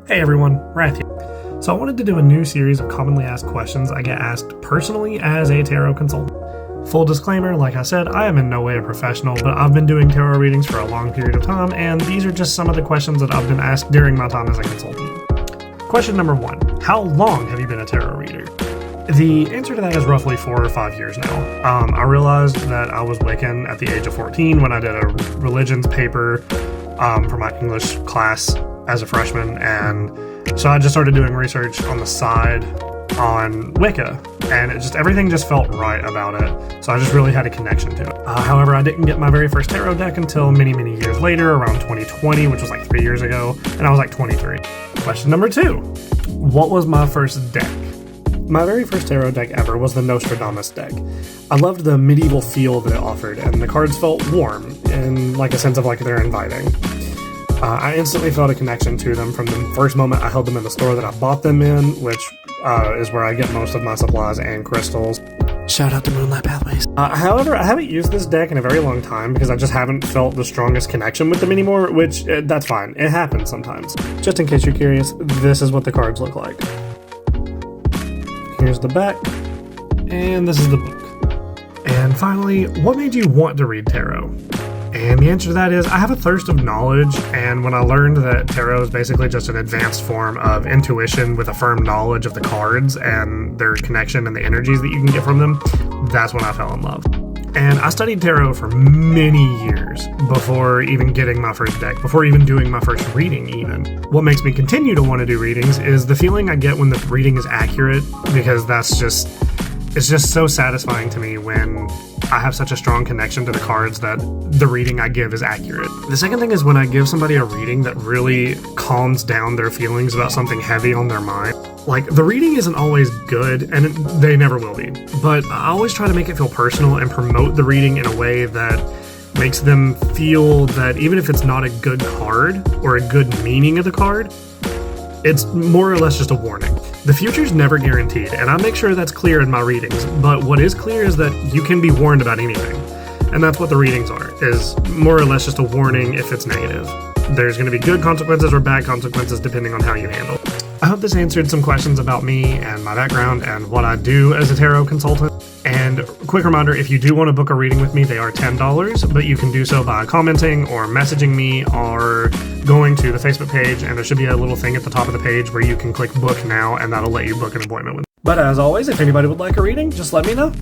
Hey everyone, Wrath here. So I wanted to do a new series of commonly asked questions I get asked personally as a tarot consultant. Full disclaimer, like I said, I am in no way a professional, but I've been doing tarot readings for a long period of time, and these are just some of the questions that I've been asked during my time as a consultant. Question number 1. How long have you been a tarot reader? The answer to that is roughly 4 or 5 years now. I realized that I was Wiccan at the age of 14 when I did a religions paper for my English class as a freshman, and so I just started doing research on the side on Wicca, and everything just felt right about it, so I just really had a connection to it. However, I didn't get my very first tarot deck until many years later, around 2020, which was like 3 years ago, and I was like 23. Question number 2. What was my first deck? My very first tarot deck ever was the Nostradamus deck. I loved the medieval feel that it offered, and the cards felt warm, in like a sense of like they're inviting. I instantly felt a connection to them from the first moment I held them in the store that I bought them in, which is where I get most of my supplies and crystals. Shout out to Moonlight Pathways. However, I haven't used this deck in a very long time because I just haven't felt the strongest connection with them anymore, which, that's fine. It happens sometimes. Just in case you're curious, this is what the cards look like. Here's the back, and this is the book. And finally, what made you want to read tarot? And the answer to that is, I have a thirst of knowledge, and when I learned that tarot is basically just an advanced form of intuition with a firm knowledge of the cards and their connection and the energies that you can get from them, that's when I fell in love. And I studied tarot for many years before even getting my first deck, before even doing my first reading even. What makes me continue to want to do readings is the feeling I get when the reading is accurate, because it's just so satisfying to me when I have such a strong connection to the cards that the reading I give is accurate. The second thing is when I give somebody a reading that really calms down their feelings about something heavy on their mind. Like, the reading isn't always good, and they never will be, but I always try to make it feel personal and promote the reading in a way that makes them feel that even if it's not a good card or a good meaning of the card, it's more or less just a warning. The future's never guaranteed, and I make sure that's clear in my readings, but what is clear is that you can be warned about anything. And that's what the readings are, is more or less just a warning if it's negative. There's going to be good consequences or bad consequences depending on how you handle it. I hope this answered some questions about me and my background and what I do as a tarot consultant. And quick reminder, if you do want to book a reading with me, they are $10, but you can do so by commenting or messaging me or going to the Facebook page, and there should be a little thing at the top of the page where you can click book now, and that'll let you book an appointment with me. But as always, if anybody would like a reading, just let me know.